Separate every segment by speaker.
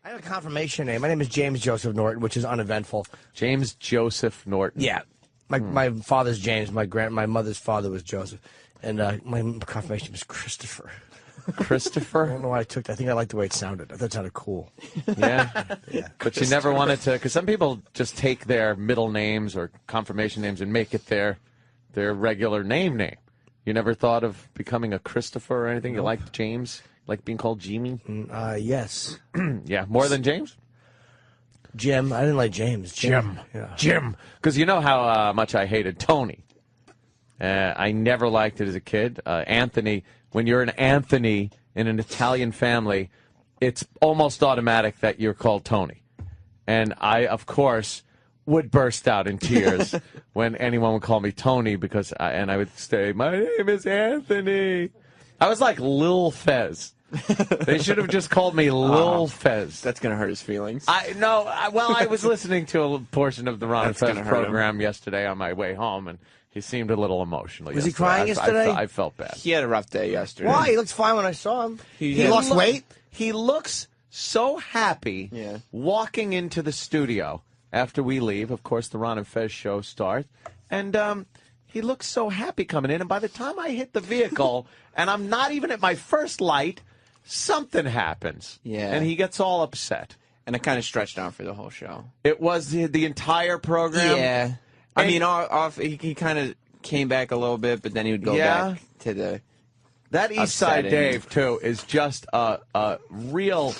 Speaker 1: I have a confirmation name. My name is James Joseph Norton, which is uneventful.
Speaker 2: James Joseph Norton.
Speaker 1: Yeah. My father's James. My mother's father was Joseph. And my confirmation name is Christopher.
Speaker 2: Christopher?
Speaker 1: I don't know why I took that. I think I liked the way it sounded. I thought it sounded cool.
Speaker 2: Yeah. But you never wanted to, because some people just take their middle names or confirmation names and make it their regular name. You never thought of becoming a Christopher or anything? You liked James? Like being called Jimmy?
Speaker 1: Yes.
Speaker 2: Yeah, more than James?
Speaker 1: Jim. I didn't like James.
Speaker 2: Jim.
Speaker 1: Yeah.
Speaker 2: Jim. Because you know how much I hated Tony. I never liked it as a kid. Anthony, when you're an Anthony in an Italian family, it's almost automatic that you're called Tony. And I, of course, would burst out in tears when anyone would call me Tony because I would say, my name is Anthony. I was like Lil Fez. They should have just called me Lil Fez.
Speaker 3: That's going to hurt his feelings.
Speaker 2: I was listening to a portion of the Ron and Fez program yesterday on my way home, and he seemed a little emotional.
Speaker 1: Was he crying yesterday?
Speaker 2: I felt bad.
Speaker 3: He had a rough day yesterday.
Speaker 1: Why? He looked fine when I saw him. He lost weight?
Speaker 2: He looks so happy walking into the studio after we leave. Of course, the Ron and Fez show starts. And he looks so happy coming in. And by the time I hit the vehicle, and I'm not even at my first light, something happens.
Speaker 3: Yeah.
Speaker 2: And he gets all upset.
Speaker 3: And it kind of stretched out for the whole show.
Speaker 2: It was the entire program?
Speaker 3: Yeah. I mean, he kind of came back a little bit, but then he would go back to the...
Speaker 2: That East Side Dave, too, is just a real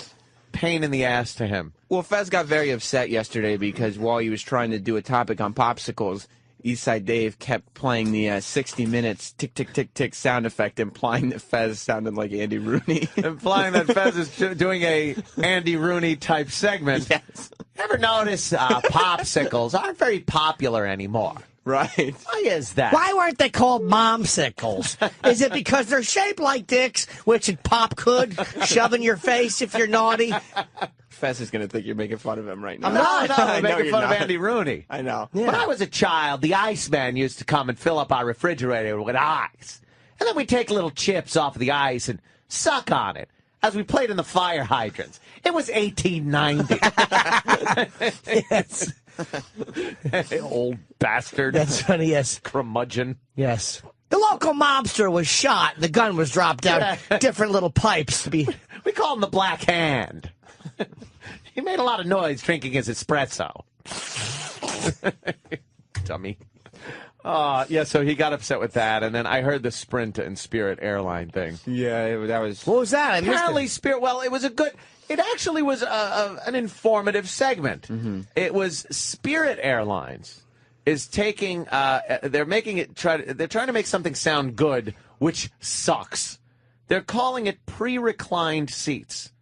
Speaker 2: pain in the ass to him.
Speaker 3: Well, Fez got very upset yesterday because while he was trying to do a topic on popsicles, Eastside Dave kept playing the 60 minutes tick, tick, tick, tick sound effect, implying that Fez sounded like Andy Rooney.
Speaker 2: Implying that Fez is doing a Andy Rooney type segment.
Speaker 3: Yes.
Speaker 2: Ever notice popsicles aren't very popular anymore?
Speaker 3: Right.
Speaker 2: Why is that?
Speaker 1: Why weren't they called momsicles? Is it because they're shaped like dicks, which a pop could shove in your face if you're naughty?
Speaker 3: Fez is going to think you're making fun of him right now.
Speaker 2: I'm not. I'm making fun of Andy Rooney.
Speaker 3: I know.
Speaker 2: Yeah. When I was a child, the Iceman used to come and fill up our refrigerator with ice. And then we'd take little chips off of the ice and suck on it as we played in the fire hydrants. It was 1890.
Speaker 1: Yes.
Speaker 2: Old bastard.
Speaker 1: That's funny, yes.
Speaker 2: Curmudgeon.
Speaker 1: Yes. The local mobster was shot. The gun was dropped down different little pipes to be...
Speaker 2: We call him the Black Hand. He made a lot of noise drinking his espresso. Dummy. Yeah, so he got upset with that, and then I heard the Sprint and Spirit Airline thing.
Speaker 3: Yeah, that was...
Speaker 1: What was that? I missed
Speaker 2: Apparently,
Speaker 1: it.
Speaker 2: Spirit, well, it was a good... It actually was an informative segment. Mm-hmm. It was Spirit Airlines is taking... they're making it... They're trying to make something sound good, which sucks. They're calling it pre-reclined seats,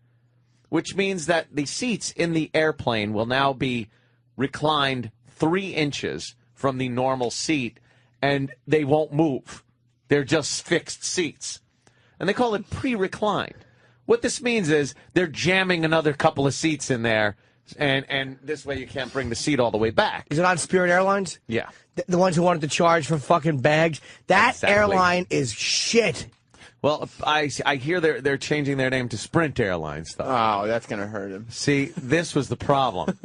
Speaker 2: which means that the seats in the airplane will now be reclined 3 inches from the normal seat, and they won't move. They're just fixed seats. And they call it pre-reclined. What this means is they're jamming another couple of seats in there, and this way you can't bring the seat all the way back.
Speaker 1: Is it on Spirit Airlines?
Speaker 2: Yeah.
Speaker 1: The ones who wanted to charge for fucking bags? That
Speaker 2: Exactly.
Speaker 1: airline is shit.
Speaker 2: Well, I hear they're changing their name to Sprint Airlines, though.
Speaker 3: Oh, that's going to hurt him.
Speaker 2: See, this was the problem.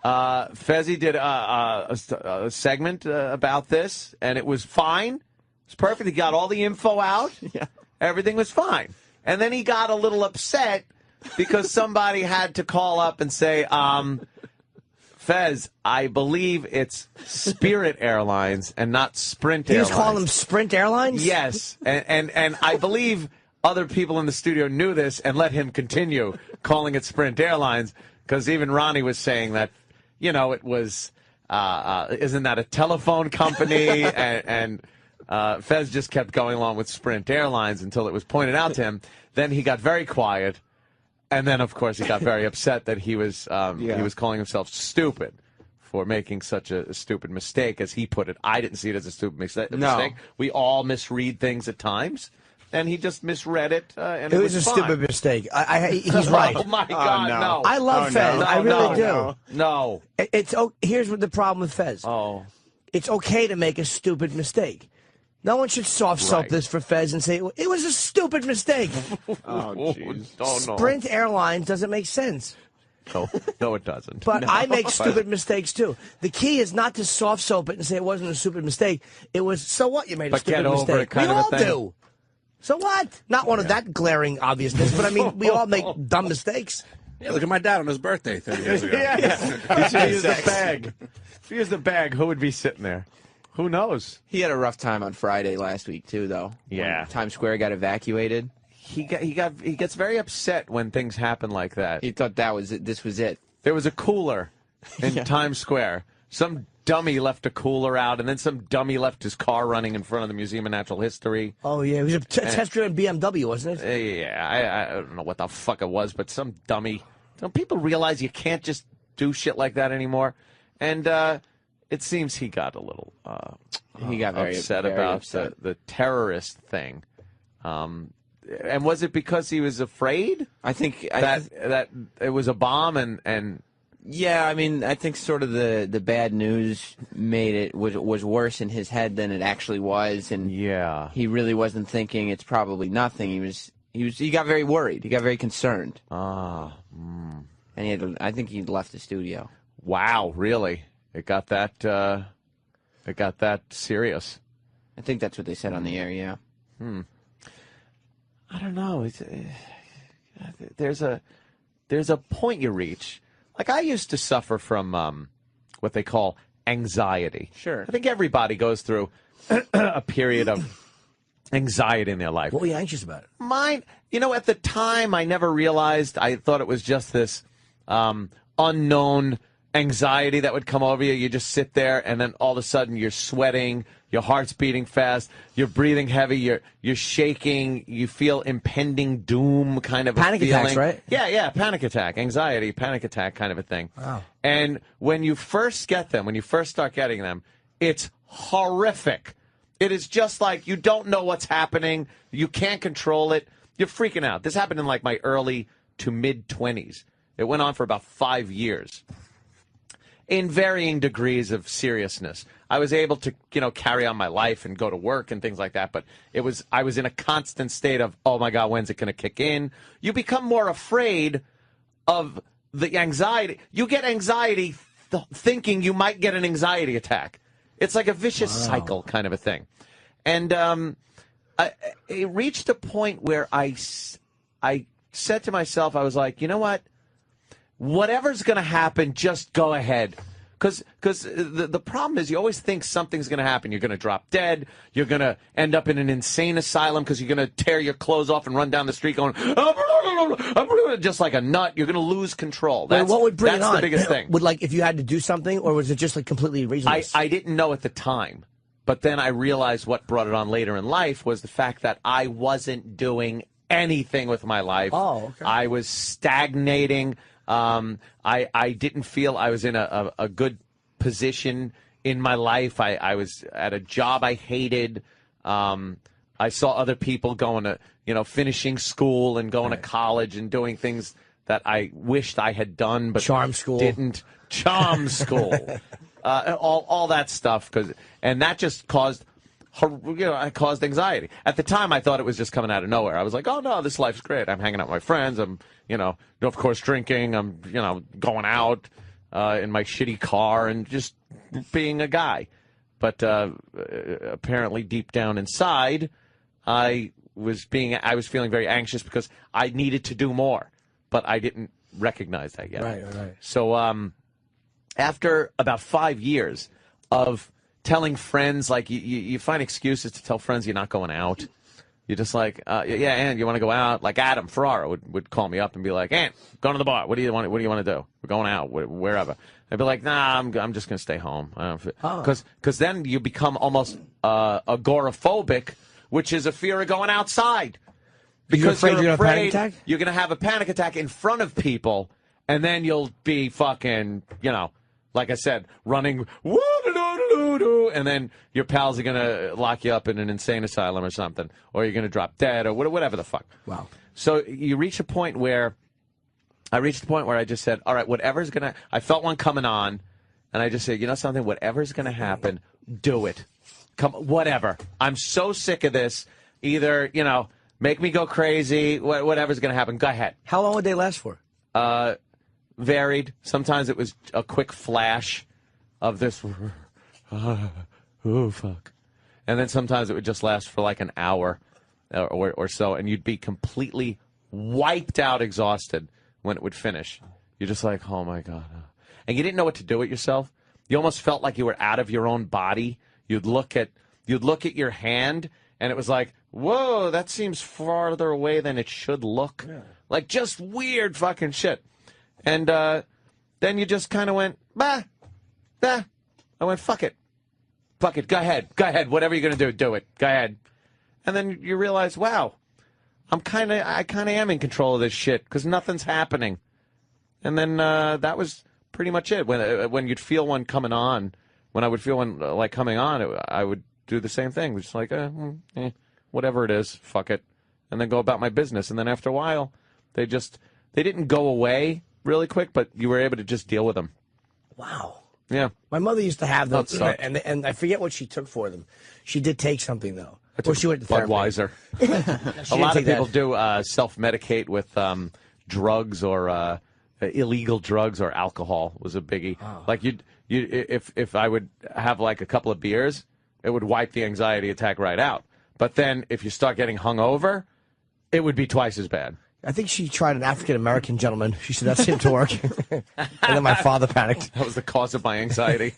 Speaker 2: Fezzi did a segment about this, and it was fine. It was perfect. He got all the info out.
Speaker 3: Yeah.
Speaker 2: Everything was fine. And then he got a little upset because somebody had to call up and say, Fez, I believe it's Spirit Airlines and not Sprint Airlines.
Speaker 1: He was calling them Sprint Airlines?
Speaker 2: Yes. And I believe other people in the studio knew this and let him continue calling it Sprint Airlines because even Ronnie was saying that, you know, it was, isn't that a telephone company? and Fez just kept going along with Sprint Airlines until it was pointed out to him. Then he got very quiet. And then, of course, he got very upset that he was calling himself stupid for making such a stupid mistake, as he put it. I didn't see it as a stupid mistake. We all misread things at times, and he just misread it, and it was
Speaker 1: a
Speaker 2: fine.
Speaker 1: stupid mistake. He's right.
Speaker 2: Oh, my God, no.
Speaker 1: I love Fez. I really do.
Speaker 2: No.
Speaker 1: Here's what the problem with Fez.
Speaker 2: Oh.
Speaker 1: It's okay to make a stupid mistake. No one should soft-soap
Speaker 2: Right.
Speaker 1: this for Fez and say, it was a stupid mistake.
Speaker 3: Oh, jeez.
Speaker 2: Oh, no.
Speaker 1: Sprint Airlines doesn't make sense.
Speaker 2: No, it doesn't.
Speaker 1: But I make stupid mistakes, too. The key is not to soft soap it and say it wasn't a stupid mistake. It was, so what, you made a stupid mistake. We all do. So what? Not one of that glaring obviousness, but I mean, we all make dumb mistakes.
Speaker 4: Yeah, look at my dad on his birthday 30 years ago.
Speaker 2: You should use the bag. If you use the bag, who would be sitting there? Who knows?
Speaker 3: He had a rough time on Friday last week, too, though.
Speaker 2: Yeah.
Speaker 3: When Times Square got evacuated.
Speaker 2: He gets very upset when things happen like that.
Speaker 3: He thought this was it.
Speaker 2: There was a cooler in Times Square. Some dummy left a cooler out, and then some dummy left his car running in front of the Museum of Natural History.
Speaker 1: Oh, yeah. It was a test-driven BMW, wasn't it?
Speaker 2: Yeah. I don't know what the fuck it was, but some dummy. Don't people realize you can't just do shit like that anymore? And it seems he got a little
Speaker 3: he got very
Speaker 2: upset
Speaker 3: very
Speaker 2: about
Speaker 3: upset.
Speaker 2: the terrorist thing. And was it because he was afraid?
Speaker 3: I think
Speaker 2: that it was a bomb and
Speaker 3: yeah, I mean, I think sort of the bad news made it was worse in his head than it actually was, and he really wasn't thinking it's probably nothing. He got very worried. He got very concerned. And I think he left the studio.
Speaker 2: Wow, really? It got that serious.
Speaker 3: I think that's what they said on the air. Yeah.
Speaker 2: I don't know. There's a point you reach. Like, I used to suffer from what they call anxiety.
Speaker 3: Sure.
Speaker 2: I think everybody goes through a period of anxiety in their life.
Speaker 1: What were you anxious about?
Speaker 2: Mine, at the time, I never realized. I thought it was just this unknown anxiety that would come over you. You just sit there, and then all of a sudden you're sweating, your heart's beating fast, you're breathing heavy, you're shaking, you feel impending doom kind of a
Speaker 1: panic
Speaker 2: feeling.
Speaker 1: Attacks, right?
Speaker 2: Yeah, panic attack, anxiety, panic attack kind of a thing.
Speaker 1: Wow.
Speaker 2: And when you first get them, when you first start getting them, it's horrific. It is just like you don't know what's happening, you can't control it, you're freaking out. This happened in like my early to mid-20s. It went on for about 5 years. In varying degrees of seriousness. I was able to, carry on my life and go to work and things like that, but I was in a constant state of, oh my God, when's it going to kick in? You become more afraid of the anxiety. You get anxiety thinking you might get an anxiety attack. It's like a vicious cycle kind of a thing. And it reached a point where I said to myself, I was like, you know what? Whatever's going to happen, just go ahead. Because the problem is you always think something's going to happen. You're going to drop dead. You're going to end up in an insane asylum because you're going to tear your clothes off and run down the street going, just like a nut. You're going to lose control. That's,
Speaker 1: what would bring it on?
Speaker 2: The biggest thing.
Speaker 1: Would, if you had to do something, or was it just completely reasonless?
Speaker 2: I didn't know at the time. But then I realized what brought it on later in life was the fact that I wasn't doing anything with my life.
Speaker 1: Oh, okay.
Speaker 2: I was stagnating. I didn't feel I was in a good position in my life. I was at a job I hated. I saw other people going to, finishing school and going to college and doing things that I wished I had done, but
Speaker 1: charm school
Speaker 2: didn't. Charm school, all that stuff, and that just caused. I caused anxiety. At the time, I thought it was just coming out of nowhere. I was like, oh, no, this life's great. I'm hanging out with my friends. I'm, of course, drinking. I'm, going out in my shitty car and just being a guy. But apparently deep down inside, I was feeling very anxious because I needed to do more. But I didn't recognize that yet.
Speaker 1: Right.
Speaker 2: So after about 5 years of telling friends, you find excuses to tell friends you're not going out. You're just like, and you want to go out? Like Adam Ferrara would call me up and be like, Ant, going to the bar. What do you want to do? We're going out, wherever. I'd be like, nah, I'm just going to stay home. Because then you become almost agoraphobic, which is a fear of going outside. Because
Speaker 1: you're afraid
Speaker 2: you're going to have a panic attack in front of people, and then you'll be fucking, like I said, running, and then your pals are going to lock you up in an insane asylum or something, or you're going to drop dead or whatever the fuck.
Speaker 1: Wow.
Speaker 2: So you reach a point where I just said, all right, whatever's going to, I felt one coming on, and I just said, you know something, whatever's going to happen, do it. Whatever. I'm so sick of this. Either, make me go crazy, whatever's going to happen, go ahead.
Speaker 1: How long would they last for?
Speaker 2: varied. Sometimes it was a quick flash of this, oh, fuck. And then sometimes it would just last for like an hour or so, and you'd be completely wiped out, exhausted when it would finish. You're just like, oh, my God. And you didn't know what to do with yourself. You almost felt like you were out of your own body. You'd look at your hand, and it was like, whoa, that seems farther away than it should look. Yeah. Like, just weird fucking shit. And then you just kind of went, bah. I went, fuck it. Fuck it. Go ahead. Whatever you're going to do it. Go ahead. And then you realize, wow, I kind of am in control of this shit because nothing's happening. And then that was pretty much it. When you'd feel one coming on, when I would feel one like coming on, I would do the same thing. Just like, whatever it is, fuck it. And then go about my business. And then after a while, they didn't go away really quick, but you were able to just deal with them.
Speaker 1: Wow.
Speaker 2: Yeah.
Speaker 1: My mother used to have them, and I forget what she took for them. She did take something, though. Or she went to therapy.
Speaker 2: Budweiser. A lot of people do self-medicate with drugs or illegal drugs or alcohol was a biggie. Oh. Like if I would have like a couple of beers, it would wipe the anxiety attack right out. But then if you start getting hungover, it would be twice as bad.
Speaker 1: I think she tried an African-American gentleman. She said that seemed to work. And then my father panicked.
Speaker 2: That was the cause of my anxiety.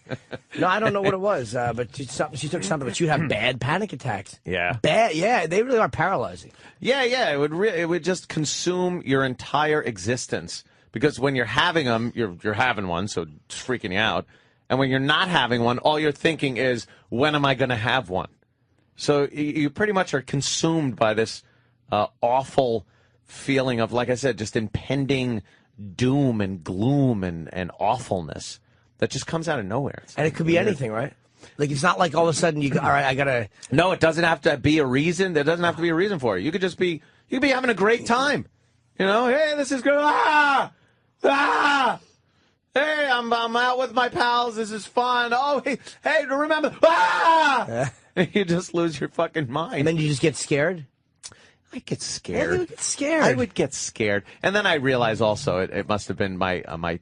Speaker 1: No, I don't know what it was, but she took something. But she'd have bad panic attacks.
Speaker 2: Yeah.
Speaker 1: Bad, yeah. They really are paralyzing.
Speaker 2: Yeah. It would just consume your entire existence. Because when you're having them, you're having one, so it's freaking you out. And when you're not having one, all you're thinking is, when am I going to have one? So you pretty much are consumed by this awful feeling of, like I said, just impending doom and gloom and awfulness that just comes out of nowhere.
Speaker 1: And it could be anything, right? Like, it's not like all of a sudden you go, all right, I got to...
Speaker 2: No, it doesn't have to be a reason. There doesn't have to be a reason for it. You could be having a great time. You know, hey, this is good. Hey, I'm out with my pals. This is fun. Oh, hey, remember, You just lose your fucking mind.
Speaker 1: And then you just get scared?
Speaker 2: I get scared.
Speaker 1: Yeah, you get scared.
Speaker 2: I would get scared. And then I realize also it must have been a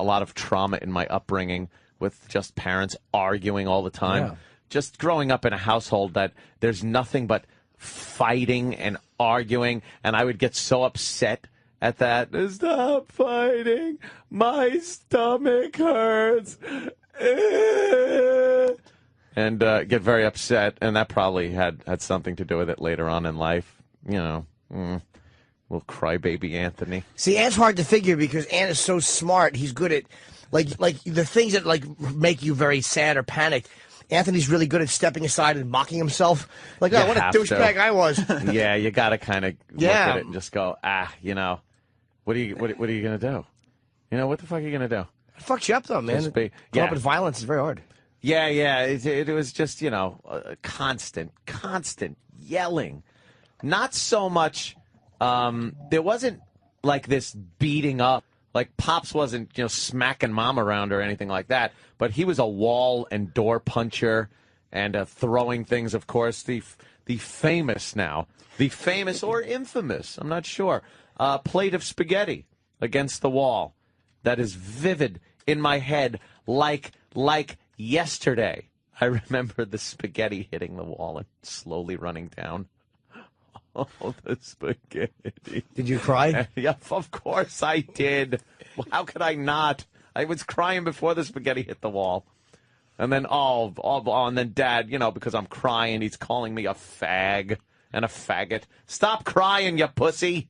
Speaker 2: lot of trauma in my upbringing with just parents arguing all the time. Yeah. Just growing up in a household that there's nothing but fighting and arguing, and I would get so upset at that. Stop fighting. My stomach hurts. And get very upset, and that probably had something to do with it later on in life. You know, little crybaby Anthony.
Speaker 1: See, Ant's hard to figure because Ant is so smart. He's good at, like the things that, like, make you very sad or panicked. Anthony's really good at stepping aside and mocking himself. Like, oh, what a douchebag I was.
Speaker 2: Yeah, you got to kind of look at it and just go, you know, what are you going to do? You know, what the fuck are you going to do?
Speaker 1: It fucks you up, though, man. Growing up with violence is very hard.
Speaker 2: Yeah. It was just, you know, constant yelling. Not so much, there wasn't like this beating up. Like, Pops wasn't, you know, smacking Mom around or anything like that. But he was a wall and door puncher and throwing things, of course. The famous or infamous, I'm not sure, plate of spaghetti against the wall. That is vivid in my head like yesterday. I remember the spaghetti hitting the wall and slowly running down. Oh, the spaghetti.
Speaker 1: Did you cry?
Speaker 2: Yeah, of course I did. How could I not? I was crying before the spaghetti hit the wall. And then, and then Dad, you know, because I'm crying, he's calling me a fag and a faggot. Stop crying, you pussy.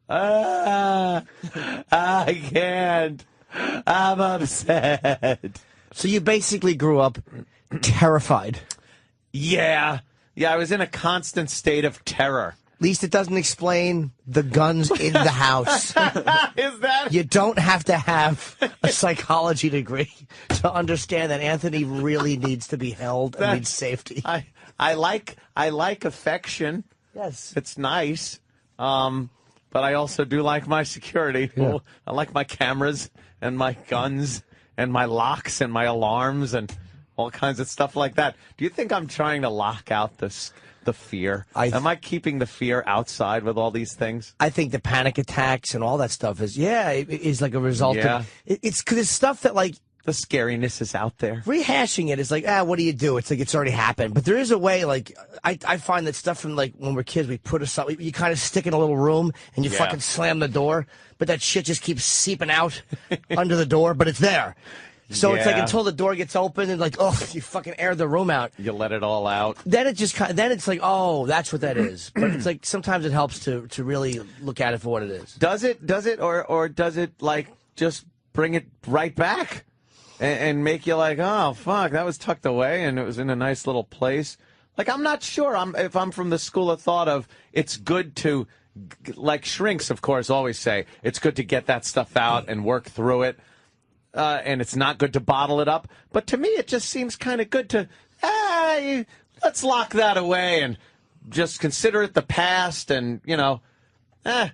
Speaker 2: I can't. I'm upset.
Speaker 1: So you basically grew up terrified.
Speaker 2: Yeah, I was in a constant state of terror.
Speaker 1: At least it doesn't explain the guns in the house.
Speaker 2: Is that?
Speaker 1: You don't have to have a psychology degree to understand that Anthony really needs to be held and needs safety.
Speaker 2: I like affection.
Speaker 1: Yes.
Speaker 2: It's nice. But I also do like my security. Yeah. I like my cameras and my guns and my locks and my alarms and all kinds of stuff like that. Do you think I'm trying to lock out the fear? Am I keeping the fear outside with all these things?
Speaker 1: I think the panic attacks and all that stuff is like a result of it's because it's stuff that like
Speaker 2: the scariness is out there.
Speaker 1: Rehashing it is like, what do you do? It's like it's already happened. But there is a way, like, I find that stuff from, like, when we're kids, we put aside, you kind of stick in a little room and you fucking slam the door, but that shit just keeps seeping out under the door, but it's there. So it's like until the door gets open and, like, you fucking air the room out.
Speaker 2: You let it all out.
Speaker 1: Then it just then it's like, that's what that is. But it's like sometimes it helps to really look at it for what it is.
Speaker 2: Does it, or does it, like, just bring it right back? And make you like, oh, fuck, that was tucked away and it was in a nice little place. Like, I'm not sure if I'm from the school of thought of it's good to, like shrinks, of course, always say, it's good to get that stuff out and work through it. And it's not good to bottle it up. But to me, it just seems kind of good to, let's lock that away and just consider it the past. And, I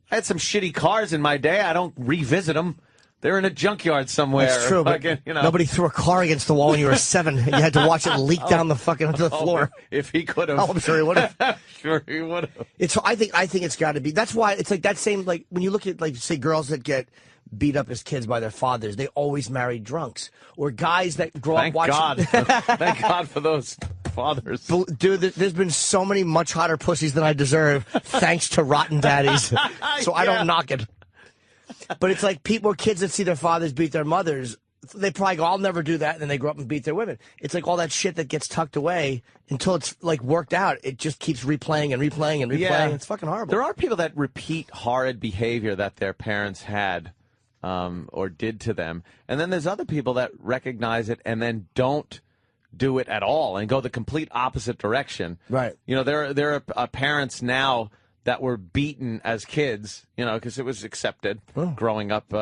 Speaker 2: had some shitty cars in my day. I don't revisit them. They're in a junkyard somewhere.
Speaker 1: That's true, but nobody threw a car against the wall when you were 7. You had to watch it leak down the fucking onto the floor.
Speaker 2: If he could have.
Speaker 1: Oh, I'm sure he would have.
Speaker 2: Sure he would have.
Speaker 1: I think it's got to be. That's why it's like that same, like, when you look at, like, say, girls that get beat up as kids by their fathers, they always marry drunks. Or guys that grow up watching.
Speaker 2: Thank God. Thank God for those fathers.
Speaker 1: Dude, there's been so many much hotter pussies than I deserve, thanks to rotten daddies. So I don't knock it. But it's like kids that see their fathers beat their mothers, they probably go, I'll never do that, and then they grow up and beat their women. It's like all that shit that gets tucked away until it's, like, worked out. It just keeps replaying and replaying and replaying. Yeah. It's fucking horrible.
Speaker 2: There are people that repeat horrid behavior that their parents had or did to them. And then there's other people that recognize it and then don't do it at all and go the complete opposite direction.
Speaker 1: Right.
Speaker 2: There are parents now that were beaten as kids, because it was accepted growing up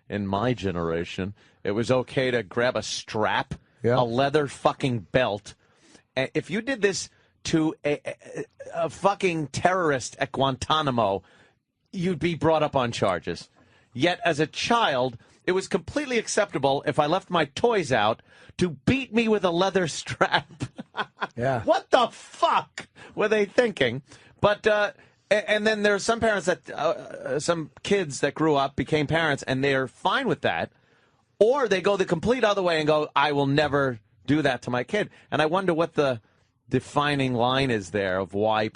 Speaker 2: in my generation. It was okay to grab a strap, a leather fucking belt. If you did this to a fucking terrorist at Guantanamo, you'd be brought up on charges. Yet as a child, it was completely acceptable if I left my toys out to beat me with a leather strap.
Speaker 1: Yeah.
Speaker 2: What the fuck were they thinking? But and then there are some parents that, some kids that grew up, became parents, and they're fine with that. Or they go the complete other way and go, I will never do that to my kid. And I wonder what the defining line is there of why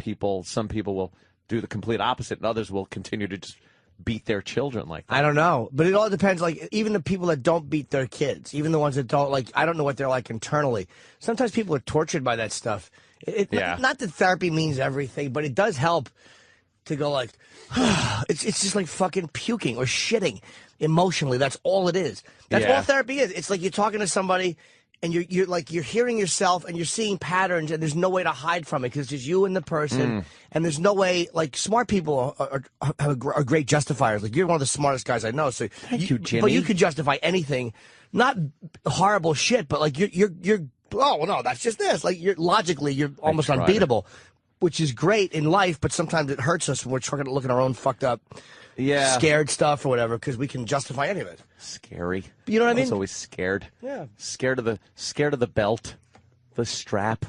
Speaker 2: some people will do the complete opposite and others will continue to just beat their children like that.
Speaker 1: I don't know. But it all depends. Like, even the people that don't beat their kids, even the ones that don't, like, I don't know what they're like internally. Sometimes people are tortured by that stuff. Not that therapy means everything, but it does help to go like, it's just like fucking puking or shitting emotionally. That's all it is. That's all therapy is. It's like you're talking to somebody and you're hearing yourself and you're seeing patterns and there's no way to hide from it because it's just you and the person and there's no way, like, smart people are great justifiers. Like, you're one of the smartest guys I know. So
Speaker 2: Thank you, Jimmy.
Speaker 1: But you could justify anything, not horrible shit, but like you're oh, well, no, that's just this. Like, you're almost unbeatable. Which is great in life, but sometimes it hurts us when we're trying to look at our own fucked up, scared stuff or whatever, because we can justify any of it.
Speaker 2: Scary.
Speaker 1: You know what I mean?
Speaker 2: I was always scared.
Speaker 1: Yeah.
Speaker 2: Scared of the belt, the strap.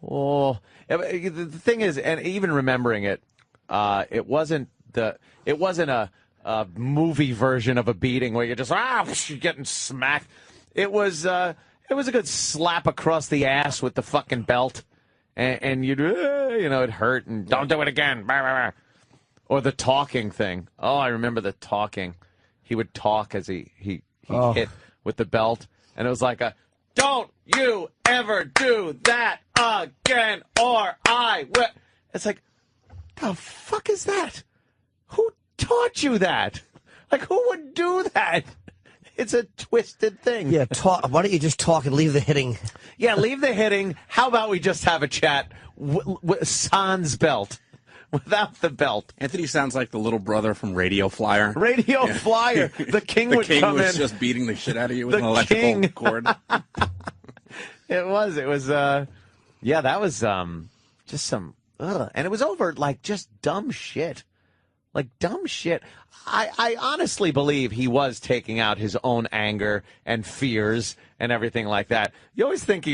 Speaker 2: Oh, the thing is, and even remembering it, it wasn't a movie version of a beating where you're just you're getting smacked. It was a good slap across the ass with the fucking belt. And you'd, it hurt, and don't do it again. Blah, blah, blah. Or the talking thing. Oh, I remember the talking. He would talk as he hit with the belt, and it was like don't you ever do that again, or I will. It's like, the fuck is that? Who taught you that? Like, who would do that? It's a twisted thing.
Speaker 1: Yeah, talk. Why don't you just talk and leave the hitting?
Speaker 2: Yeah, leave the hitting. How about we just have a chat sans belt, without the belt?
Speaker 4: Anthony sounds like the little brother from Radio Flyer.
Speaker 2: Radio Flyer. The king would come in.
Speaker 4: The king was just beating the shit out of you with an electrical cord.
Speaker 2: It was, that was just some, and it was over, like, just dumb shit. Like dumb shit. I honestly believe he was taking out his own anger and fears and everything like that. You always think of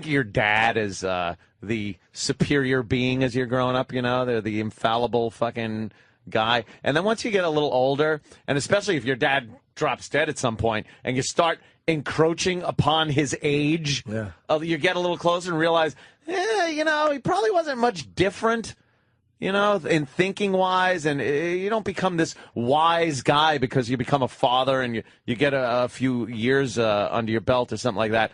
Speaker 2: your dad as the superior being as you're growing up, you know, they're the infallible fucking guy. And then once you get a little older, and especially if your dad drops dead at some point and you start encroaching upon his age, you get a little closer and realize, you know, he probably wasn't much different, you know, in thinking wise, and you don't become this wise guy because you become a father and you get a few years under your belt or something like that.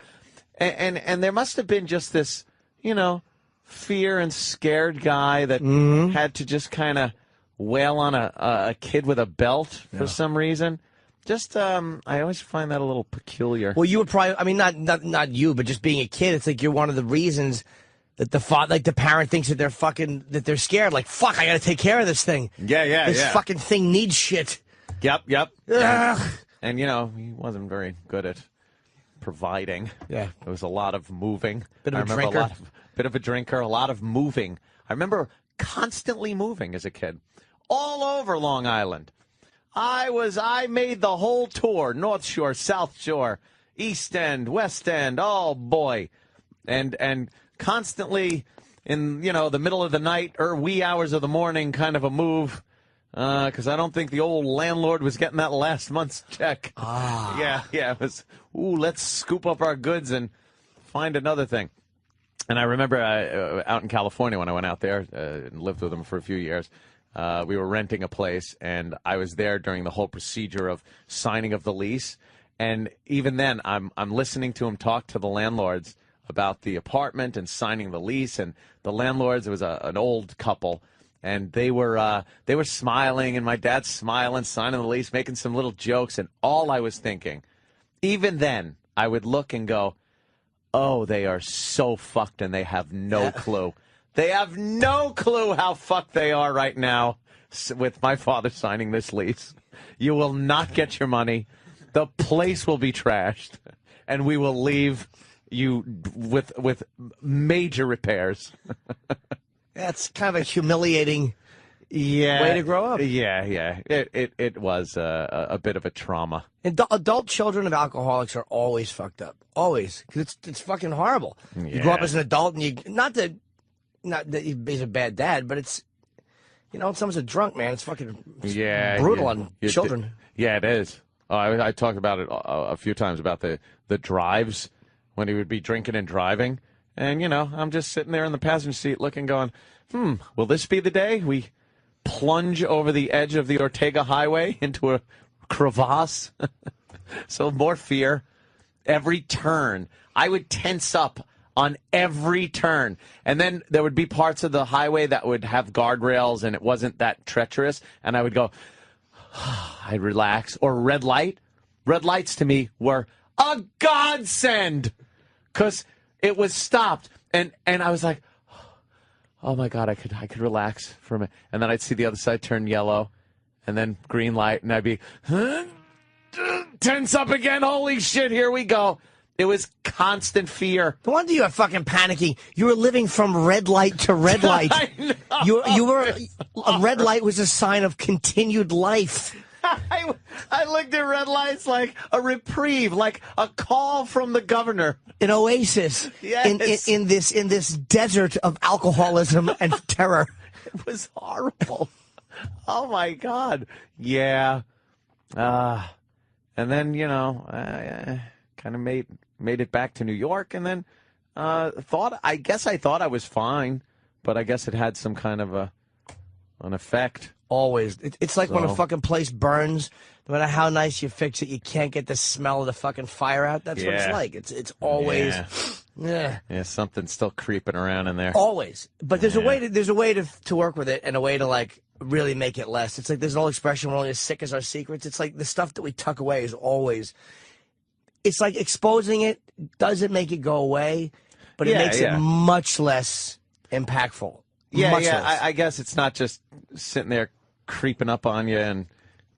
Speaker 2: And there must have been just this, you know, fear and scared guy that had to just kind of wail on a kid with a belt for some reason. Just, I always find that a little peculiar.
Speaker 1: Well, you would probably, I mean, not you, but just being a kid, it's like you're one of the reasons that the parent thinks that that they're scared. Like, fuck, I got to take care of this thing. This fucking thing needs shit.
Speaker 2: Yep. And, you know, he wasn't very good at providing.
Speaker 1: Yeah.
Speaker 2: There was a lot of moving.
Speaker 1: Bit of a drinker.
Speaker 2: Bit of a drinker, a lot of moving. I remember constantly moving as a kid. All over Long Island. I made the whole tour, North Shore, South Shore, East End, West End, oh boy. And constantly in, you know, the middle of the night or wee hours of the morning kind of a move, because I don't think the old landlord was getting that last month's check. Yeah, it was, let's scoop up our goods and find another thing. And I remember out in California when I went out there and lived with them for a few years, we were renting a place, and I was there during the whole procedure of signing of the lease. And even then, I'm listening to him talk to the landlords about the apartment and signing the lease. And the landlords, it was an old couple, and they were smiling, and my dad's smiling, signing the lease, making some little jokes. And all I was thinking, even then, I would look and go, oh, they are so fucked, and they have no clue. They have no clue how fucked they are right now with my father signing this lease. You will not get your money. The place will be trashed, and we will leave you with major repairs.
Speaker 1: That's kind of a humiliating way to grow up.
Speaker 2: Yeah. It was a bit of a trauma.
Speaker 1: Adult children of alcoholics are always fucked up. Always. Because it's fucking horrible. Yeah. You grow up as an adult, and you not that he's a bad dad, but it's, you know, someone's a drunk, man. It's fucking brutal on children.
Speaker 2: Yeah, it is. I talked about it a few times about the drives when he would be drinking and driving. And, you know, I'm just sitting there in the passenger seat looking, going, will this be the day we plunge over the edge of the Ortega Highway into a crevasse? So more fear. Every turn. I would tense up on every turn. And then there would be parts of the highway that would have guardrails and it wasn't that treacherous. And I would go, I'd relax. Or red light. Red lights to me were a godsend because it was stopped. And I was like, oh my God, I could relax for a minute. And then I'd see the other side turn yellow and then green light. And I'd be, tense up again. Holy shit, here we go. It was constant fear.
Speaker 1: No wonder you were fucking panicking. You were living from red light to red light.
Speaker 2: I know.
Speaker 1: You were a red light was a sign of continued life.
Speaker 2: I looked at red lights like a reprieve, like a call from the governor.
Speaker 1: An oasis.
Speaker 2: Yes.
Speaker 1: in this desert of alcoholism and terror.
Speaker 2: It was horrible. Oh my God. Yeah. And then, you know, kind of made it back to New York, and then I thought I was fine, but I guess it had some kind of an effect.
Speaker 1: Always. It's like when a fucking place burns, no matter how nice you fix it, you can't get the smell of the fucking fire out. That's what it's like. It's always
Speaker 2: Yeah, something's still creeping around in there.
Speaker 1: Always. But there's a way to work with it, and a way to like really make it less. It's like there's an old expression, we're only as sick as our secrets. It's like the stuff that we tuck away is always, it's like exposing it doesn't make it go away, but it makes it much less impactful.
Speaker 2: I guess it's not just sitting there creeping up on you and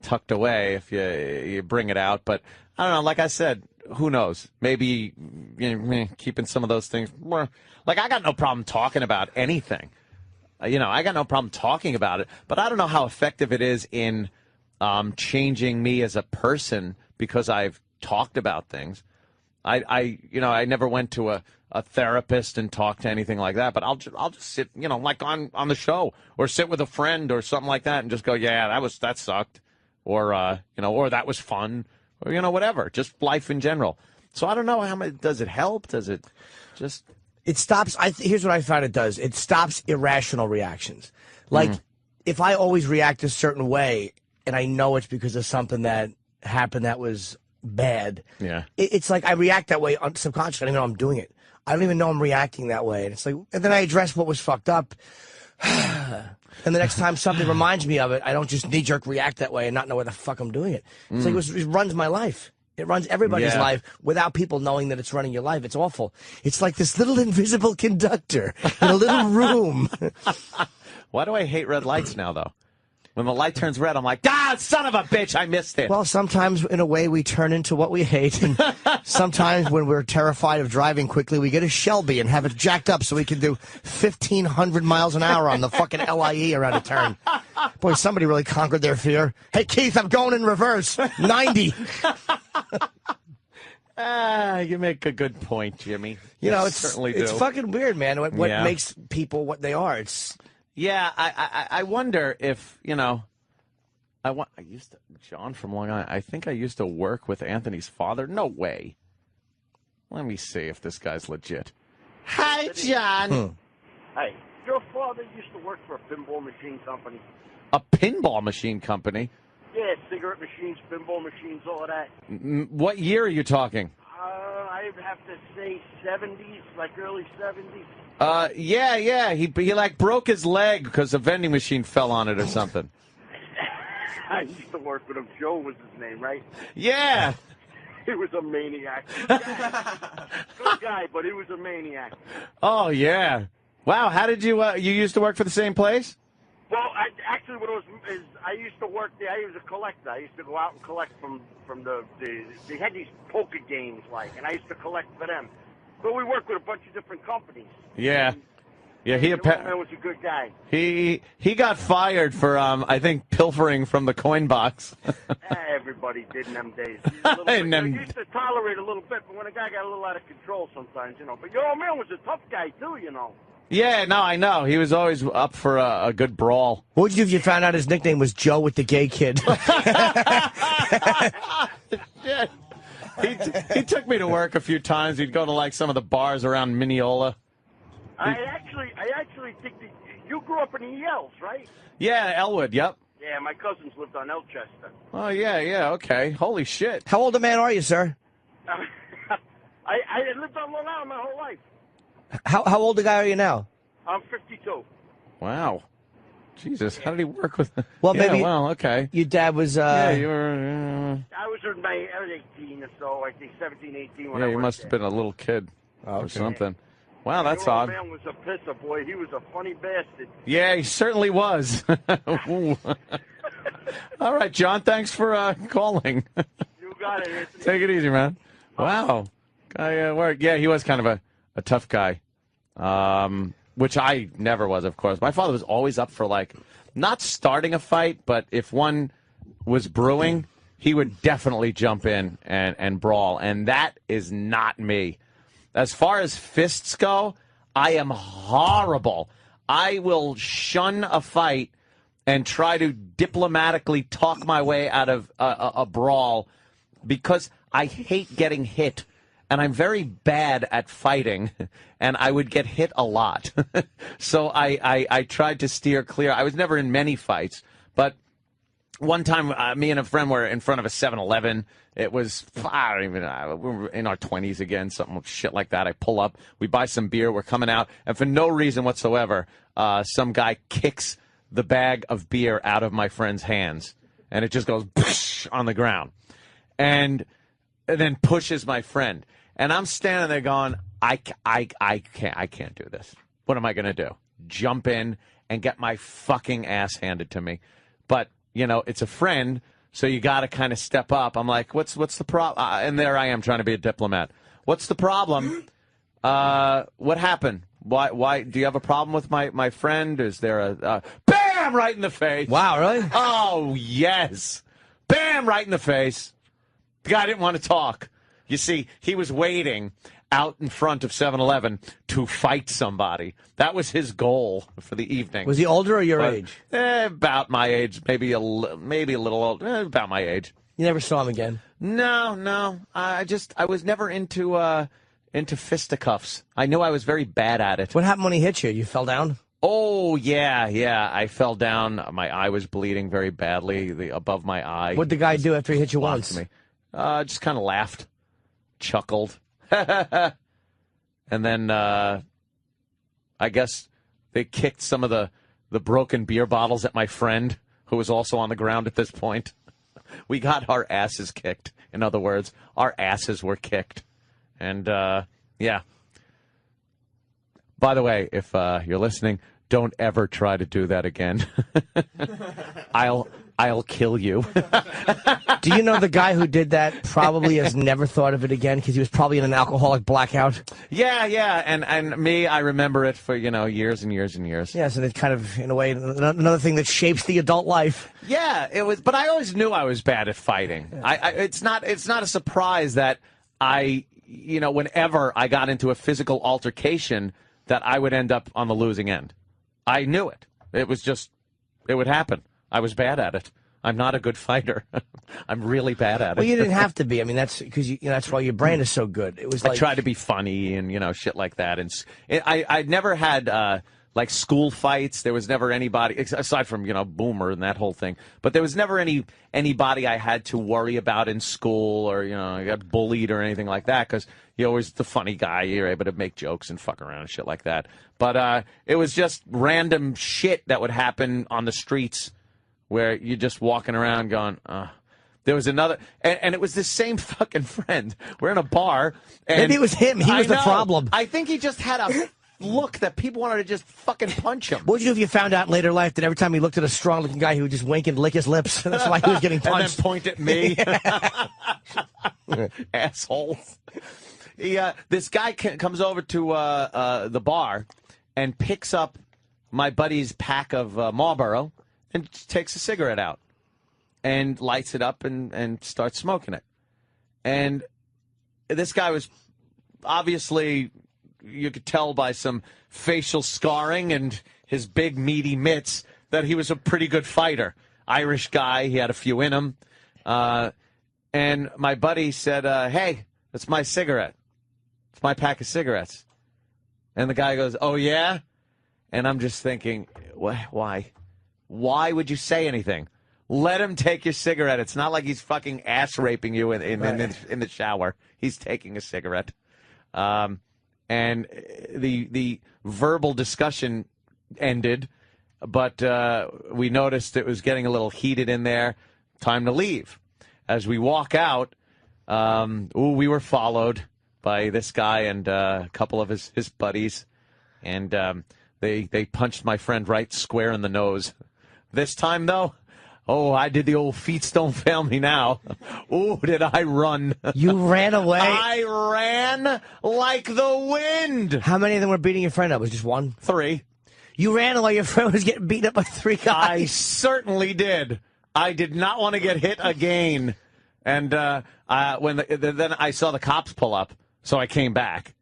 Speaker 2: tucked away if you bring it out. But I don't know. Like I said, who knows? Maybe keeping some of those things. Like, I got no problem talking about anything. You know, I got no problem talking about it, but I don't know how effective it is in changing me as a person because I've talked about things. I never went to a therapist and talked to anything like that, but I'll just sit, you know, like on the show or sit with a friend or something like that and just go, yeah, that sucked, or or that was fun, or whatever, just life in general. So I don't know how much does it help? Does it just?
Speaker 1: It stops. Here's what I found it does. It stops irrational reactions. Like if I always react a certain way and I know it's because of something that happened that was bad. Yeah. It's like I react that way subconsciously. I don't even know I'm doing it. I don't even know I'm reacting that way. And it's like, and then I address what was fucked up. And the next time something reminds me of it, I don't just knee-jerk react that way and not know where the fuck I'm doing it. It's like it runs my life. It runs everybody's life without people knowing that it's running your life. It's awful. It's like this little invisible conductor in a little room.
Speaker 2: Why do I hate red lights now, though? When the light turns red, I'm like, son of a bitch, I missed it.
Speaker 1: Well, sometimes, in a way, we turn into what we hate. And sometimes when we're terrified of driving quickly, we get a Shelby and have it jacked up so we can do 1,500 miles an hour on the fucking LIE around a turn. Boy, somebody really conquered their fear. Hey, Keith, I'm going in reverse. 90.
Speaker 2: You make a good point, Jimmy.
Speaker 1: It's fucking weird, man, what makes people what they are.
Speaker 2: Yeah, I wonder if, John from Long Island, I think I used to work with Anthony's father. No way. Let me see if this guy's legit. Hi, John.
Speaker 5: Hey, your father used to work for a pinball machine company.
Speaker 2: A pinball machine company?
Speaker 5: Yeah, cigarette machines, pinball machines, all of that.
Speaker 2: What year are you talking?
Speaker 5: I have to say 70s, like early 70s.
Speaker 2: Yeah. He like broke his leg because a vending machine fell on it or something.
Speaker 5: I used to work with him. Joe was his name, right?
Speaker 2: Yeah.
Speaker 5: He was a maniac. Good guy, but he was a maniac.
Speaker 2: Oh, yeah. Wow, how did you used to work for the same place?
Speaker 5: Well, I used to work there. I was a collector. I used to go out and collect from they had these poker games, and I used to collect for them. But we worked with a bunch of different companies.
Speaker 2: Yeah.
Speaker 5: Yeah, he was a good guy.
Speaker 2: He got fired for I think pilfering from the coin box.
Speaker 5: Everybody did in them days. I used to tolerate a little bit, but when a guy got a little out of control sometimes, But your old man was a tough guy too,
Speaker 2: Yeah, no, I know. He was always up for a good brawl.
Speaker 1: What would you do if you found out his nickname was Joe with the gay kid?
Speaker 2: Shit. He took me to work a few times. He'd go to some of the bars around Mineola.
Speaker 5: I actually think that you grew up in the ELs, right?
Speaker 2: Yeah, Elwood, yep.
Speaker 5: Yeah, my cousins lived on Elchester.
Speaker 2: Oh, yeah, okay. Holy shit.
Speaker 1: How old a man are you, sir?
Speaker 5: I lived on Long Island my whole life.
Speaker 1: How old a guy are you now?
Speaker 5: I'm 52.
Speaker 2: Wow. Jesus, how did he work with...
Speaker 1: Well, maybe...
Speaker 2: Well, okay.
Speaker 1: Your dad was...
Speaker 2: Yeah, you were...
Speaker 5: I was 18 or so, I think 17, 18 when
Speaker 2: Yeah,
Speaker 5: I
Speaker 2: you must have been a little kid or something. Wow, that's odd.
Speaker 5: Your old man was a pisser, boy. He was a funny bastard.
Speaker 2: Yeah, he certainly was. All right, John, thanks for calling.
Speaker 5: You got it, Anthony.
Speaker 2: Take it easy, man. Wow. Guy worked. Yeah, he was kind of a tough guy, which I never was, of course. My father was always up for, not starting a fight, but if one was brewing, he would definitely jump in and brawl, and that is not me. As far as fists go, I am horrible. I will shun a fight and try to diplomatically talk my way out of a brawl because I hate getting hit. And I'm very bad at fighting, and I would get hit a lot. So I tried to steer clear. I was never in many fights, but one time me and a friend were in front of a 7-Eleven. It was, I don't even know, we were in our 20s again, something shit like that. I pull up, we buy some beer, we're coming out, and for no reason whatsoever, some guy kicks the bag of beer out of my friend's hands, and it just goes on the ground. And then pushes my friend. And I'm standing there going, I can't do this. What am I going to do? Jump in and get my fucking ass handed to me. But, it's a friend, so you got to kind of step up. I'm like, what's the problem? And there I am trying to be a diplomat. What's the problem? What happened? Why? Do you have a problem with my friend? Is there a bam right in the face?
Speaker 1: Wow, really?
Speaker 2: Oh, yes. Bam right in the face. The guy didn't want to talk. You see, he was waiting out in front of 7-Eleven to fight somebody. That was his goal for the evening.
Speaker 1: Was he older or your age?
Speaker 2: About my age, maybe a little old. About my age.
Speaker 1: You never saw him again?
Speaker 2: No. I was never into fisticuffs. I knew I was very bad at it.
Speaker 1: What happened when he hit you? You fell down?
Speaker 2: Oh, yeah. I fell down. My eye was bleeding very badly, above my eye.
Speaker 1: What'd the guy do after he hit you once?
Speaker 2: Me. Just kind of laughed, chuckled. And then I guess they kicked some of the broken beer bottles at my friend, who was also on the ground at this point. We got our asses kicked. In other words, our asses were kicked. And, yeah. By the way, if you're listening, don't ever try to do that again. I'll kill you.
Speaker 1: Do you know the guy who did that probably has never thought of it again because he was probably in an alcoholic blackout?
Speaker 2: Yeah. And me, I remember it for, years and years and years.
Speaker 1: Yes, and it's kind of, in a way, another thing that shapes the adult life.
Speaker 2: Yeah, it was. But I always knew I was bad at fighting. It's not a surprise that whenever I got into a physical altercation, that I would end up on the losing end. I knew it. It would happen. I was bad at it. I'm not a good fighter. I'm really bad at it.
Speaker 1: Well, you didn't have to be. I mean, that's because that's why your brain is so good. It was
Speaker 2: I tried to be funny and shit like that. And I never had like school fights. There was never anybody aside from Boomer and that whole thing. But there was never anybody I had to worry about in school or I got bullied or anything like that because you're always the funny guy. You're able to make jokes and fuck around and shit like that. But it was just random shit that would happen on the streets where you're just walking around going, There was another, and it was this same fucking friend. We're in a bar. And
Speaker 1: maybe it was him. He was the problem.
Speaker 2: I think he just had a look that people wanted to just fucking punch him.
Speaker 1: What would you do if you found out in later life that every time he looked at a strong-looking guy, he would just wink and lick his lips? That's why he was getting punched.
Speaker 2: And then point at me. Asshole. This guy comes over to the bar and picks up my buddy's pack of Marlboro and takes a cigarette out and lights it up and starts smoking it. And this guy was obviously, you could tell by some facial scarring and his big meaty mitts that he was a pretty good fighter. Irish guy, he had a few in him. And my buddy said, hey, that's my cigarette. It's my pack of cigarettes. And the guy goes, oh, yeah? And I'm just thinking, why? Why would you say anything? Let him take your cigarette. It's not like he's fucking ass raping you in the shower. He's taking a cigarette. And the verbal discussion ended, but we noticed it was getting a little heated in there. Time to leave. As we walk out, we were followed by this guy and a couple of his buddies, and they punched my friend right square in the nose. This time, though, I did the old feet don't fail me now. Oh, did I run.
Speaker 1: You ran away?
Speaker 2: I ran like the wind.
Speaker 1: How many of them were beating your friend up? Was it just one?
Speaker 2: 3.
Speaker 1: You ran while your friend was getting beaten up by 3 guys?
Speaker 2: I certainly did. I did not want to get hit again. And then I saw the cops pull up, so I came back.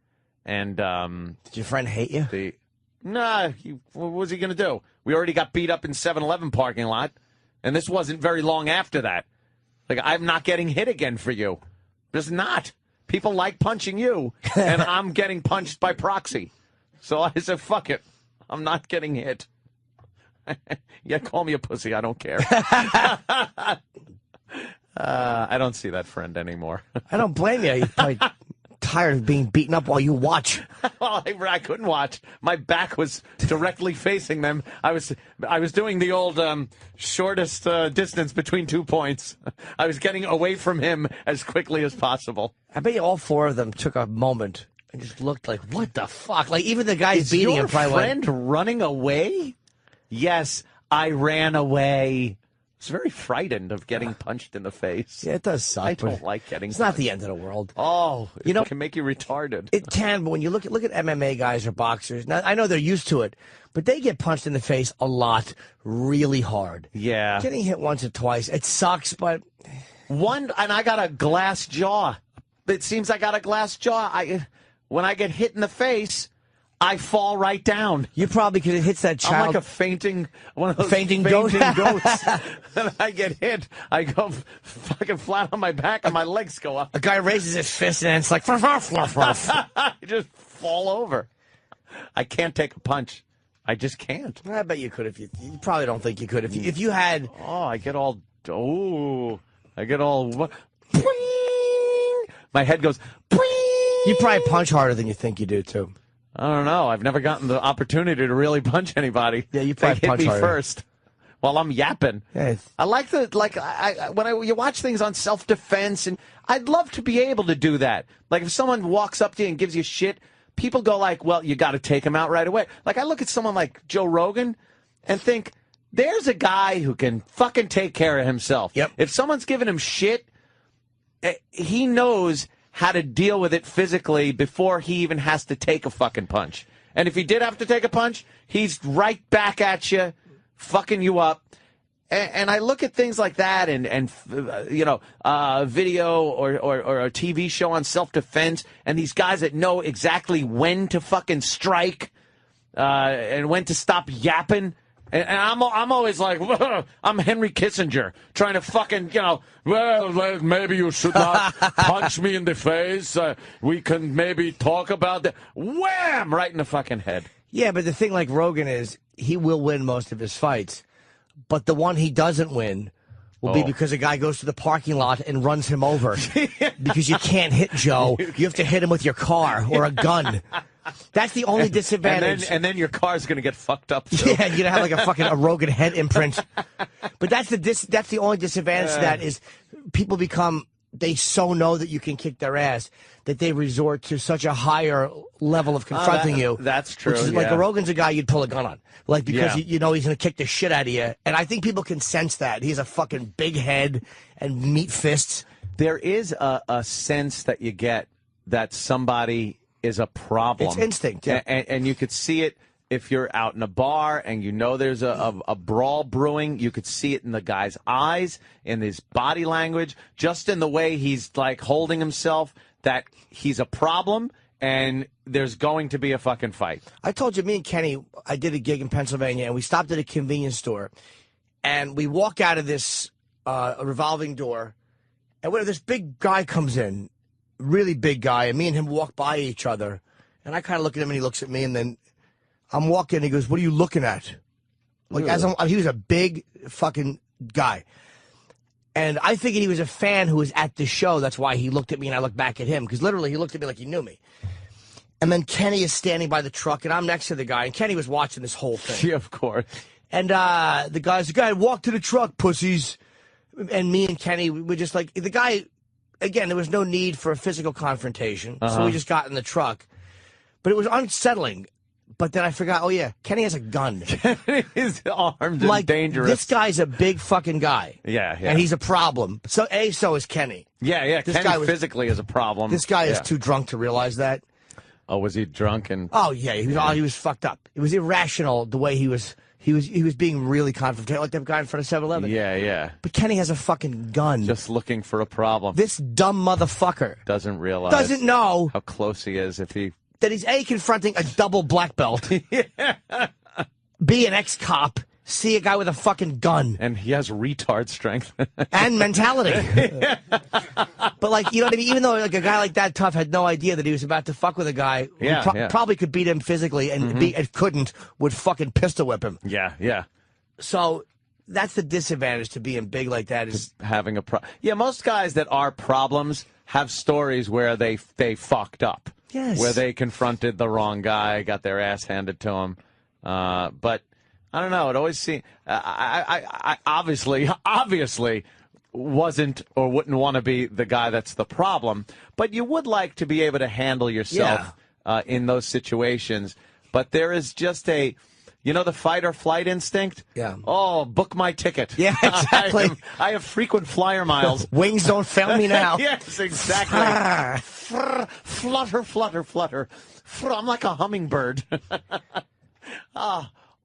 Speaker 2: And
Speaker 1: did your friend hate you?
Speaker 2: What was he going to do? We already got beat up in 7-Eleven parking lot, and this wasn't very long after that. Like, I'm not getting hit again for you. Just not. People like punching you, and I'm getting punched by proxy. So I said, fuck it. I'm not getting hit. Yeah, call me a pussy. I don't care. I don't see that friend anymore. I
Speaker 1: don't blame you. You're probably tired of being beaten up while you watch.
Speaker 2: Well, I couldn't watch. My back was directly facing them. I was doing the old shortest distance between 2 points. I was getting away from him as quickly as possible.
Speaker 1: I bet you all 4 of them took a moment and just looked like, what the fuck? Like, even the guys beating him probably
Speaker 2: went, friend running away? Yes, I ran away. was very frightened of getting punched in the face.
Speaker 1: Yeah, it does suck.
Speaker 2: I don't like getting
Speaker 1: It's
Speaker 2: punched.
Speaker 1: not the end of the world.
Speaker 2: Oh,
Speaker 1: You know,
Speaker 2: it can make you retarded.
Speaker 1: It can, but when you look at MMA guys or boxers, now I know they're used to it, but they get punched in the face a lot, really hard.
Speaker 2: Yeah.
Speaker 1: Getting hit once or twice, it sucks, but
Speaker 2: And I got a glass jaw. It seems I got a glass jaw. When I get hit in the face, I fall right down.
Speaker 1: you probably, because it hits that child.
Speaker 2: I'm like one of those
Speaker 1: fainting goats.
Speaker 2: And I get hit. I go fucking flat on my back, and my legs go up.
Speaker 1: A guy raises his fist, and it's like, fluff, fluff, fluff, fluff.
Speaker 2: I just fall over. I can't take a punch. I just can't.
Speaker 1: I bet you could if you probably don't think you could. If you had.
Speaker 2: Oh, I get all. My head goes.
Speaker 1: You probably punch harder than you think you do, too.
Speaker 2: I don't know. I've never gotten the opportunity to really punch anybody.
Speaker 1: Yeah, you probably
Speaker 2: they hit
Speaker 1: punch
Speaker 2: me
Speaker 1: harder.
Speaker 2: first while I'm yapping.
Speaker 1: Yeah,
Speaker 2: I like you watch things on self-defense, and I'd love to be able to do that. Like if someone walks up to you and gives you shit, people go like, well, you got to take him out right away. Like I look at someone like Joe Rogan and think, there's a guy who can fucking take care of himself.
Speaker 1: Yep.
Speaker 2: If someone's giving him shit, he knows how to deal with it physically before he even has to take a fucking punch. And if he did have to take a punch, he's right back at you, fucking you up. And I look at things like that and video or a TV show on self-defense, and these guys that know exactly when to fucking strike and when to stop yapping. And I'm always like, I'm Henry Kissinger trying to fucking, well, maybe you should not punch me in the face. We can maybe talk about that. Wham! Right in the fucking head.
Speaker 1: Yeah, but the thing like Rogan is, he will win most of his fights. But the one he doesn't win will be because a guy goes to the parking lot and runs him over. Because you can't hit Joe. You have to hit him with your car or a gun. That's the only disadvantage.
Speaker 2: And then your car's going to get fucked up, too.
Speaker 1: Yeah, you're going to have like a Rogan head imprint. But that's the only disadvantage to that is people they so know that you can kick their ass that they resort to such a higher level of confronting you.
Speaker 2: That's true.
Speaker 1: Which is like a Rogan's a guy you'd pull a gun on. Like, because you know he's going to kick the shit out of you. And I think people can sense that. He has a fucking big head and meat fists.
Speaker 2: There is a sense that you get that somebody is a problem.
Speaker 1: It's instinct, yeah.
Speaker 2: And you could see it if you're out in a bar and you know there's a brawl brewing. You could see it in the guy's eyes, in his body language, just in the way he's like holding himself, that he's a problem and there's going to be a fucking fight.
Speaker 1: I told you, me and Kenny, I did a gig in Pennsylvania, and we stopped at a convenience store, and we walk out of this revolving door, and when this big guy comes in, really big guy, and me and him walk by each other, and I kind of look at him, and he looks at me, and then I'm walking, and he goes, "What are you looking at?" Like, he was a big fucking guy. And I figured he was a fan who was at the show. That's why he looked at me, and I looked back at him, because literally he looked at me like he knew me. And then Kenny is standing by the truck, and I'm next to the guy, and Kenny was watching this whole thing.
Speaker 2: Yeah, of course.
Speaker 1: And the guy's like, walk to the truck, pussies. And me and Kenny, we were just like, the guy, again, there was no need for a physical confrontation, so we just got in the truck. But it was unsettling. But then I forgot, oh, yeah, Kenny has a gun.
Speaker 2: He's armed
Speaker 1: like,
Speaker 2: and dangerous.
Speaker 1: This guy's a big fucking guy.
Speaker 2: Yeah.
Speaker 1: And he's a problem. So is Kenny.
Speaker 2: Yeah.
Speaker 1: This
Speaker 2: Kenny
Speaker 1: guy
Speaker 2: physically is a problem.
Speaker 1: This guy is too drunk to realize that.
Speaker 2: Oh, was he drunk?
Speaker 1: Oh, yeah, he was fucked up. It was irrational the way he was being really confrontational, like that guy in front of 7-Eleven.
Speaker 2: Yeah.
Speaker 1: But Kenny has a fucking gun.
Speaker 2: Just looking for a problem.
Speaker 1: This dumb motherfucker
Speaker 2: doesn't
Speaker 1: know
Speaker 2: how close he is if he...
Speaker 1: that he's A, confronting a double black belt, B, an ex-cop, C, a guy with a fucking gun.
Speaker 2: And he has retard strength.
Speaker 1: And mentality. But, like, you know what I mean? Even though like a guy like that tough had no idea that he was about to fuck with a guy who probably could beat him physically and couldn't, would fucking pistol whip him.
Speaker 2: Yeah.
Speaker 1: So that's the disadvantage to being big like that, is
Speaker 2: having a problem. Yeah, most guys that are problems have stories where they fucked up.
Speaker 1: Yes.
Speaker 2: Where they confronted the wrong guy, got their ass handed to them. But I don't know. It always seemed... I obviously wasn't or wouldn't want to be the guy that's the problem. But you would like to be able to handle yourself in those situations. But there is just You know the fight or flight instinct?
Speaker 1: Yeah.
Speaker 2: Oh, book my ticket.
Speaker 1: Yeah, exactly.
Speaker 2: I have frequent flyer miles.
Speaker 1: Wings don't fail me now.
Speaker 2: Yes, exactly. Flutter, flutter, flutter. I'm like a hummingbird.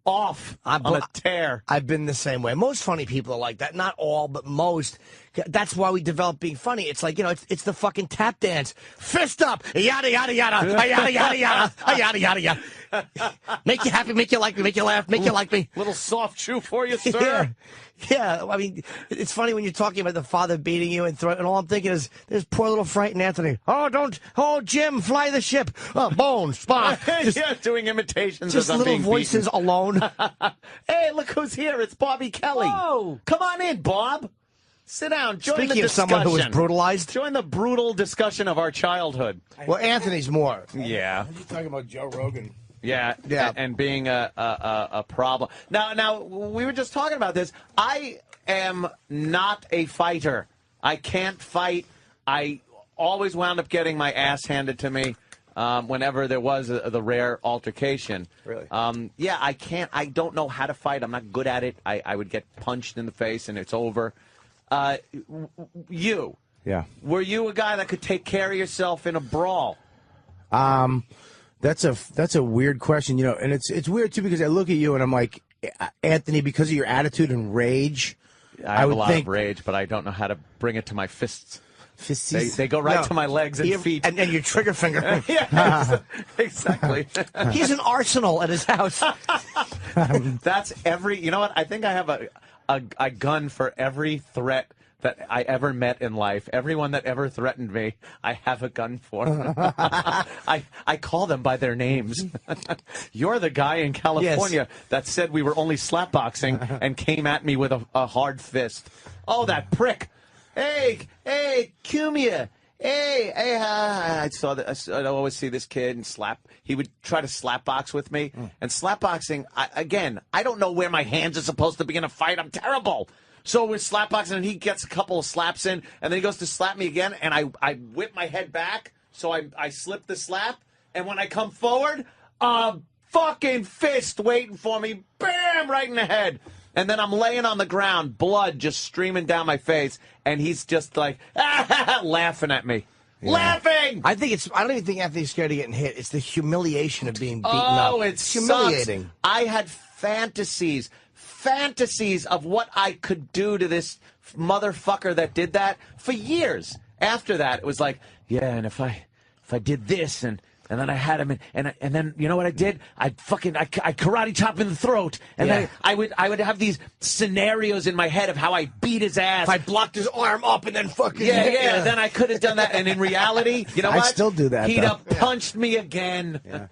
Speaker 2: Off on a tear.
Speaker 1: I've been the same way. Most funny people are like that. Not all, but most. That's why we develop being funny. It's like, it's the fucking tap dance. Fist up. Yada, yada, yada. Yada, yada, yada. Yada, yada, yada. Make you happy, make you like me, make you laugh, make you like me.
Speaker 2: Little soft shoe for you, sir.
Speaker 1: Yeah. I mean, it's funny when you're talking about the father beating you and all I'm thinking is, there's poor little frightened Anthony. Oh, Jim, fly the ship. Oh, Bones, Spock.
Speaker 2: Just doing imitations
Speaker 1: just
Speaker 2: as I'm
Speaker 1: little
Speaker 2: being
Speaker 1: voices
Speaker 2: beaten.
Speaker 1: alone.
Speaker 2: Hey, look who's here. It's Bobby Kelly.
Speaker 1: Whoa.
Speaker 2: Come on in, Bob. Sit down. Join
Speaker 1: Speaking
Speaker 2: the
Speaker 1: of
Speaker 2: discussion.
Speaker 1: someone who was brutalized.
Speaker 2: Join the brutal discussion of our childhood.
Speaker 1: Well, Anthony's more.
Speaker 2: Yeah.
Speaker 6: You talking about Joe Rogan?
Speaker 2: Yeah. And being a problem. Now, we were just talking about this. I am not a fighter. I can't fight. I always wound up getting my ass handed to me whenever there was the rare altercation.
Speaker 6: Really?
Speaker 2: Yeah, I can't. I don't know how to fight. I'm not good at it. I would get punched in the face and it's over. You.
Speaker 6: Yeah.
Speaker 2: Were you a guy that could take care of yourself in a brawl?
Speaker 6: That's a weird question, and it's weird too because I look at you and I'm like, Anthony, because of your attitude and rage,
Speaker 2: I have
Speaker 6: would
Speaker 2: a lot
Speaker 6: think
Speaker 2: of rage, but I don't know how to bring it to my fists.
Speaker 6: Fisties?
Speaker 2: They go right to my legs and feet.
Speaker 1: And your trigger finger.
Speaker 2: Yes, exactly.
Speaker 1: He's an arsenal at his house.
Speaker 2: That's you know what? I think I have a gun for every threat that I ever met in life. Everyone that ever threatened me, I have a gun for. I call them by their names. You're the guy in California that said we were only slapboxing and came at me with a hard fist. Oh, that prick. Hey, Cumia. Hey, I saw that. I'd always see this kid and he would try to slapbox with me. And slapboxing, I don't know where my hands are supposed to be in a fight. I'm terrible. So we're slapboxing, and he gets a couple of slaps in, and then he goes to slap me again, and I whip my head back, so I slip the slap, and when I come forward, a fucking fist waiting for me, bam, right in the head. And then I'm laying on the ground, blood just streaming down my face, and he's just like, laughing at me. Yeah. Laughing!
Speaker 1: I don't even think Anthony's scared of getting hit. It's the humiliation of being beaten up.
Speaker 2: Oh, it's
Speaker 1: humiliating.
Speaker 2: Sucks. I had fantasies of what I could do to this motherfucker that did that for years. After that, it was like, yeah, and if I did this and then I had him and then you know what I did? I karate chop him in the throat, and then I would have these scenarios in my head of how I beat his ass.
Speaker 1: If I blocked his arm up and then fucking
Speaker 2: then I could have done that, and in reality, you know what?
Speaker 6: I'd still do that.
Speaker 2: He'd have punched me again.
Speaker 6: Yeah.